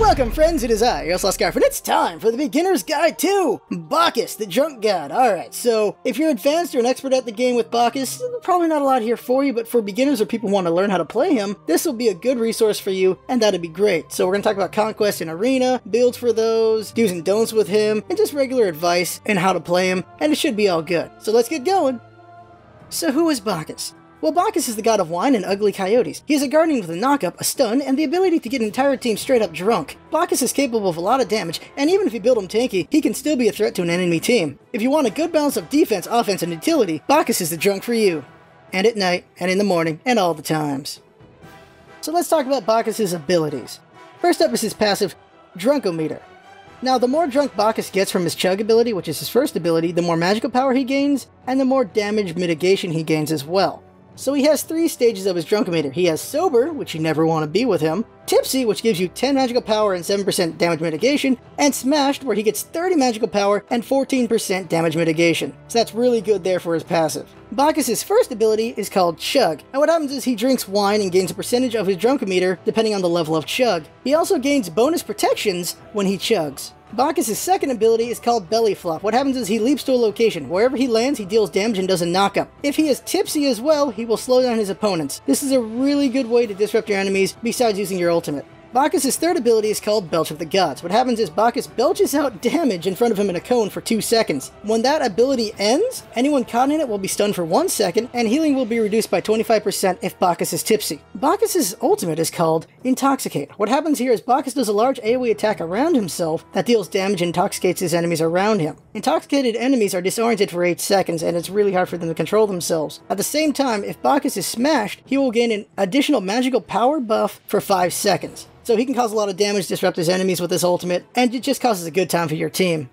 Welcome friends, it is I, your LostScarf, and it's time for the Beginner's Guide to Bacchus, the Drunk God. Alright, so if you're advanced or an expert at the game with Bacchus, probably not a lot here for you, but for beginners or people who want to learn how to play him, this will be a good resource for you, and that'd be great. So we're going to talk about Conquest and Arena, builds for those, do's and don'ts with him, and just regular advice and how to play him, and it should be all good. So let's get going. So who is Bacchus? Well, Bacchus is the god of wine and ugly coyotes. He is a guardian with a knockup, a stun, and the ability to get an entire team straight up drunk. Bacchus is capable of a lot of damage, and even if you build him tanky, he can still be a threat to an enemy team. If you want a good balance of defense, offense, and utility, Bacchus is the drunk for you. And at night, and in the morning, and all the times. So let's talk about Bacchus's abilities. First up is his passive, Drunkometer. Now, the more drunk Bacchus gets from his Chug ability, which is his first ability, the more magical power he gains, and the more damage mitigation he gains as well. So he has 3 stages of his Drunkometer. He has Sober, which you never want to be with him, Tipsy, which gives you 10 magical power and 7% damage mitigation, and Smashed, where he gets 30 magical power and 14% damage mitigation. So that's really good there for his passive. Bacchus' first ability is called Chug, and what happens is he drinks wine and gains a percentage of his Drunkometer depending on the level of Chug. He also gains bonus protections when he chugs. Bacchus' second ability is called Belly Flop. What happens is he leaps to a location. Wherever he lands, he deals damage and does a knockup. If he is tipsy as well, he will slow down his opponents. This is a really good way to disrupt your enemies besides using your ultimate. Bacchus' third ability is called Belch of the Gods. What happens is Bacchus belches out damage in front of him in a cone for 2 seconds. When that ability ends, anyone caught in it will be stunned for 1 second, and healing will be reduced by 25% if Bacchus is tipsy. Bacchus' ultimate is called Intoxicate. What happens here is Bacchus does a large AoE attack around himself that deals damage and intoxicates his enemies around him. Intoxicated enemies are disoriented for 8 seconds, and it's really hard for them to control themselves. At the same time, if Bacchus is smashed, he will gain an additional magical power buff for 5 seconds. So he can cause a lot of damage, disrupt his enemies with his ultimate, and it just causes a good time for your team.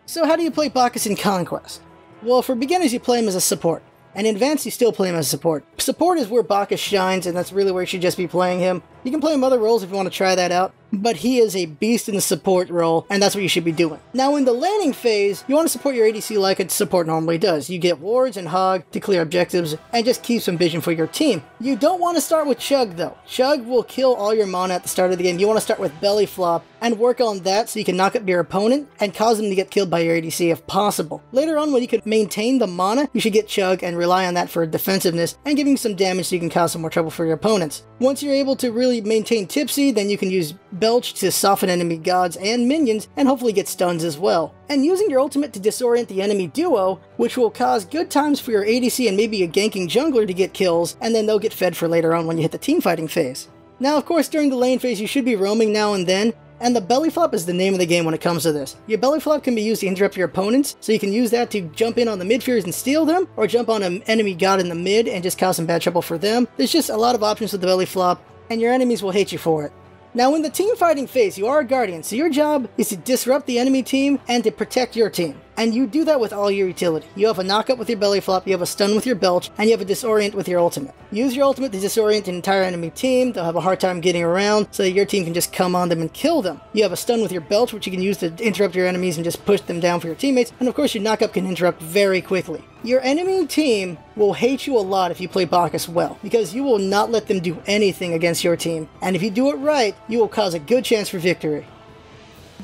So how do you play Bacchus in Conquest? Well, for beginners you play him as a support, and in advanced you still play him as a support. Support is where Bacchus shines, and that's really where you should just be playing him. You can play him other roles if you want to try that out, but he is a beast in the support role, and that's what you should be doing. Now in the laning phase, you want to support your ADC like a support normally does. You get wards and hog to clear objectives, and just keep some vision for your team. You don't want to start with Chug though. Chug will kill all your mana at the start of the game. You want to start with Belly Flop, and work on that so you can knock up your opponent, and cause them to get killed by your ADC if possible. Later on, when you can maintain the mana, you should get Chug and rely on that for defensiveness, and giving some damage so you can cause some more trouble for your opponents. Once you're able to really maintain Tipsy, then you can use Belch to soften enemy gods and minions, and hopefully get stuns as well. And using your ultimate to disorient the enemy duo, which will cause good times for your ADC and maybe a ganking jungler to get kills, and then they'll get fed for later on when you hit the teamfighting phase. Now of course during the lane phase you should be roaming now and then, and the belly flop is the name of the game when it comes to this. Your belly flop can be used to interrupt your opponents, so you can use that to jump in on the mid fears and steal them, or jump on an enemy god in the mid and just cause some bad trouble for them. There's just a lot of options with the belly flop, and your enemies will hate you for it. Now in the team fighting phase, you are a guardian, so your job is to disrupt the enemy team and to protect your team. And you do that with all your utility. You have a knockup with your belly flop, you have a stun with your belch, and you have a disorient with your ultimate. Use your ultimate to disorient the entire enemy team. They'll have a hard time getting around, so that your team can just come on them and kill them. You have a stun with your belch, which you can use to interrupt your enemies and just push them down for your teammates. And of course your knockup can interrupt very quickly. Your enemy team will hate you a lot if you play Bacchus well, because you will not let them do anything against your team. And if you do it right, you will cause a good chance for victory.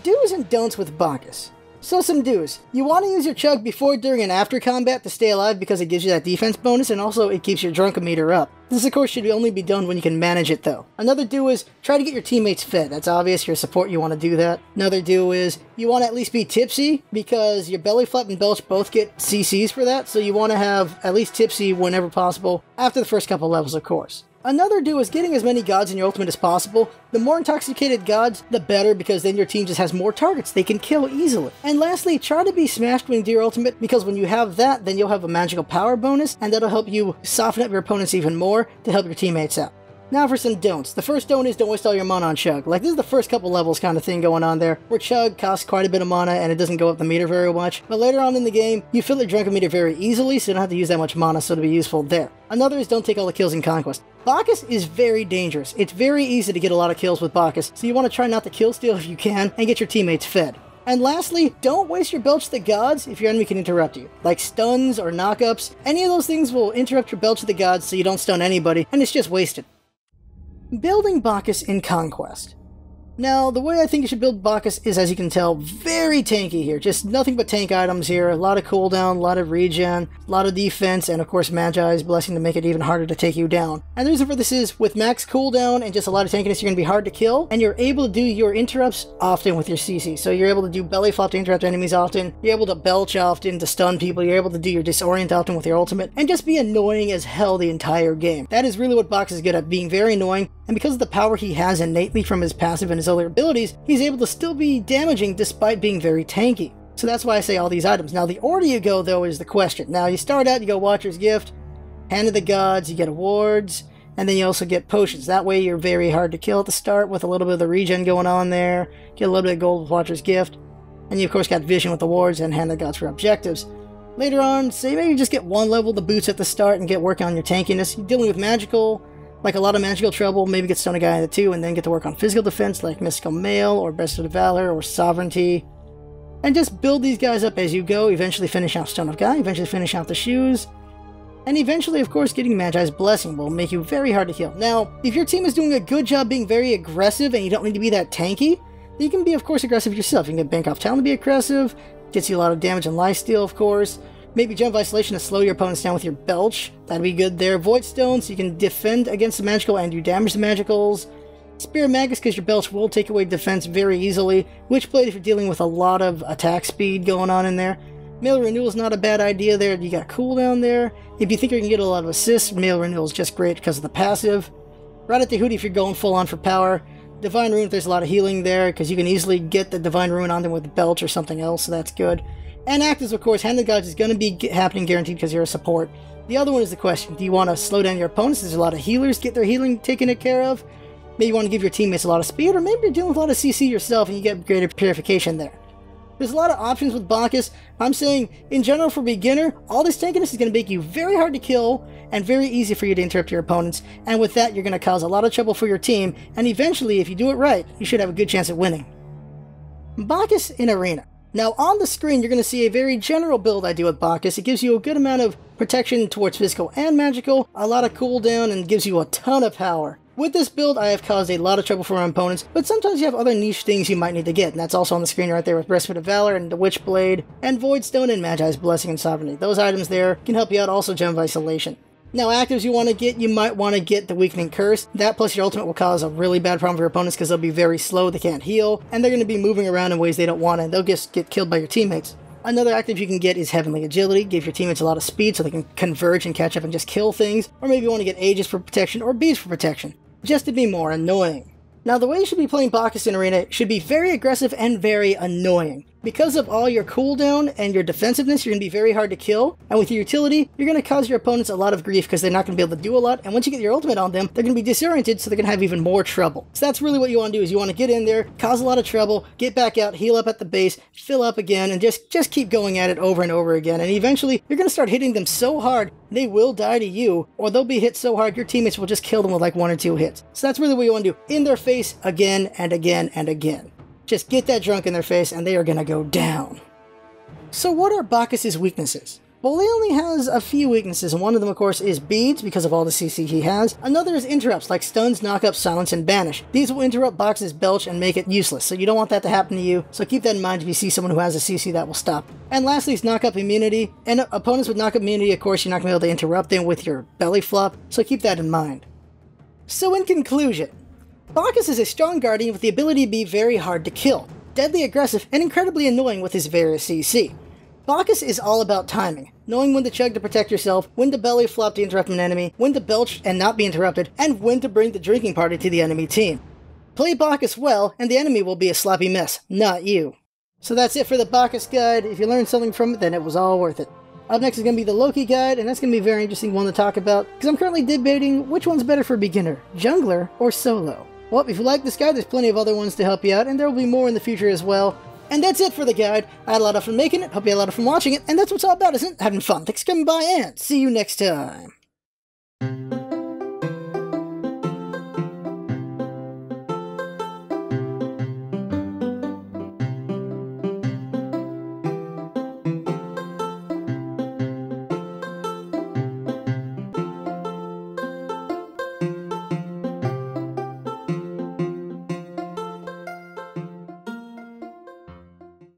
Do's and don'ts with Bacchus. So some do's. You want to use your Chug before, during, and after combat to stay alive because it gives you that defense bonus, and also it keeps your Drunkometer up. This of course should only be done when you can manage it though. Another do is try to get your teammates fed. That's obvious, your support you want to do that. Another do is you want to at least be tipsy, because your belly flop and belch both get CCs for that, so you want to have at least tipsy whenever possible, after the first couple levels of course. Another do is getting as many gods in your ultimate as possible. The more intoxicated gods, the better, because then your team just has more targets they can kill easily. And lastly, try to be smashed when you do your ultimate, because when you have that, then you'll have a magical power bonus, and that'll help you soften up your opponents even more to help your teammates out. Now for some don'ts. The first don't is don't waste all your mana on Chug. Like, this is the first couple levels kind of thing going on there, where Chug costs quite a bit of mana and it doesn't go up the meter very much. But later on in the game, you fill the Drunkometer very easily, so you don't have to use that much mana, so it'll be useful there. Another is don't take all the kills in Conquest. Bacchus is very dangerous. It's very easy to get a lot of kills with Bacchus, so you want to try not to kill steal if you can, and get your teammates fed. And lastly, don't waste your Belch of the Gods if your enemy can interrupt you. Like stuns or knockups, any of those things will interrupt your Belch of the Gods so you don't stun anybody, and it's just wasted. Building Bacchus in Conquest. Now, the way I think you should build Bacchus is, as you can tell, very tanky here. Just nothing but tank items here. A lot of cooldown, a lot of regen, a lot of defense, and of course Magi's Blessing to make it even harder to take you down. And the reason for this is, with max cooldown and just a lot of tankiness, you're going to be hard to kill, and you're able to do your interrupts often with your CC. So you're able to do belly flop to interrupt enemies often, you're able to belch often to stun people, you're able to do your disorient often with your ultimate, and just be annoying as hell the entire game. That is really what Bacchus is good at, being very annoying, and because of the power he has innately from his passive and his other abilities, he's able to still be damaging despite being very tanky. So that's why I say all these items. Now, the order you go, though, is the question. Now, you start out, you go Watcher's Gift, Hand of the Gods, you get awards, and then you also get potions. That way, you're very hard to kill at the start with a little bit of the regen going on there. Get a little bit of gold with Watcher's Gift. And you, of course, got Vision with awards and Hand of the Gods for objectives. Later on, say maybe just get one level of the boots at the start and get working on your tankiness. You're dealing with magical, like a lot of magical trouble, maybe get Stone of Gaia 2 and then get to work on physical defense like Mystical Mail or Breast of Valor or Sovereignty. And just build these guys up as you go, eventually finish out Stone of Gaia, eventually finish out the shoes. And eventually, of course, getting Magi's Blessing will make you very hard to kill. Now, if your team is doing a good job being very aggressive and you don't need to be that tanky, then you can be, of course, aggressive yourself. You can get Bank Off Talent to be aggressive, gets you a lot of damage and lifesteal, of course. Maybe Gem of Isolation to slow your opponents down with your Belch. That'd be good there. Void Stone, so you can defend against the magical and do damage to magicals. Spear Magus, because your Belch will take away defense very easily. Witchblade, if you're dealing with a lot of attack speed going on in there. Mail Renewal is not a bad idea there. You got cooldown there. If you think you can get a lot of assists, Mail Renewal is just great because of the passive. Right at the Hootie if you're going full on for power. Divine Rune, if there's a lot of healing there, because you can easily get the Divine Rune on them with Belch or something else, so that's good. And actives, of course, Hand of the Gods is going to be happening guaranteed because you're a support. The other one is the question, do you want to slow down your opponents? There's a lot of healers, get their healing taken care of. Maybe you want to give your teammates a lot of speed, or maybe you're dealing with a lot of CC yourself and you get greater purification there. There's a lot of options with Bacchus. I'm saying, in general, for beginner, all this tankiness is going to make you very hard to kill and very easy for you to interrupt your opponents. And with that, you're going to cause a lot of trouble for your team. And eventually, if you do it right, you should have a good chance at winning. Bacchus in Arena. Now, on the screen, you're going to see a very general build I do with Bacchus. It gives you a good amount of protection towards physical and magical, a lot of cooldown, and gives you a ton of power. With this build, I have caused a lot of trouble for my opponents, but sometimes you have other niche things you might need to get, and that's also on the screen right there with Breastplate of Valor and the Witchblade, and Void Stone and Magi's Blessing and Sovereignty. Those items there can help you out, also Gem of Isolation. Now, actives you want to get, you might want to get the Weakening Curse. That plus your ultimate will cause a really bad problem for your opponents because they'll be very slow, they can't heal, and they're going to be moving around in ways they don't want, and they'll just get killed by your teammates. Another active you can get is Heavenly Agility, give your teammates a lot of speed so they can converge and catch up and just kill things, or maybe you want to get Aegis for protection or Beads for protection, just to be more annoying. Now, the way you should be playing Bacchus in Arena should be very aggressive and very annoying. Because of all your cooldown and your defensiveness, you're going to be very hard to kill, and with your utility, you're going to cause your opponents a lot of grief because they're not going to be able to do a lot, and once you get your ultimate on them, they're going to be disoriented, so they're going to have even more trouble. So that's really what you want to do, is you want to get in there, cause a lot of trouble, get back out, heal up at the base, fill up again, and just keep going at it over and over again, and eventually, you're going to start hitting them so hard, they will die to you, or they'll be hit so hard, your teammates will just kill them with like 1 or 2 hits. So that's really what you want to do, in their face, again and again and again. Just get that drunk in their face and they are going to go down. So what are Bacchus's weaknesses? Well, he only has a few weaknesses, and one of them, of course, is beads, because of all the CC he has. Another is interrupts, like stuns, knockups, silence, and banish. These will interrupt Bacchus's belch and make it useless, so you don't want that to happen to you, so keep that in mind if you see someone who has a CC that will stop. And lastly is knockup immunity, and opponents with knockup immunity, of course, you're not going to be able to interrupt them with your belly flop, so keep that in mind. So in conclusion, Bacchus is a strong guardian with the ability to be very hard to kill, deadly aggressive, and incredibly annoying with his various CC. Bacchus is all about timing, knowing when to chug to protect yourself, when to belly flop to interrupt an enemy, when to belch and not be interrupted, and when to bring the drinking party to the enemy team. Play Bacchus well, and the enemy will be a sloppy mess, not you. So that's it for the Bacchus guide. If you learned something from it, then it was all worth it. Up next is going to be the Loki guide, and that's going to be a very interesting one to talk about, because I'm currently debating which one's better for beginner, jungler or solo. Well, if you like this guide, there's plenty of other ones to help you out, and there will be more in the future as well. And that's it for the guide. I had a lot of fun making it, hope you had a lot of fun watching it, and that's what it's all about, isn't it? Having fun. Thanks for coming by, and see you next time.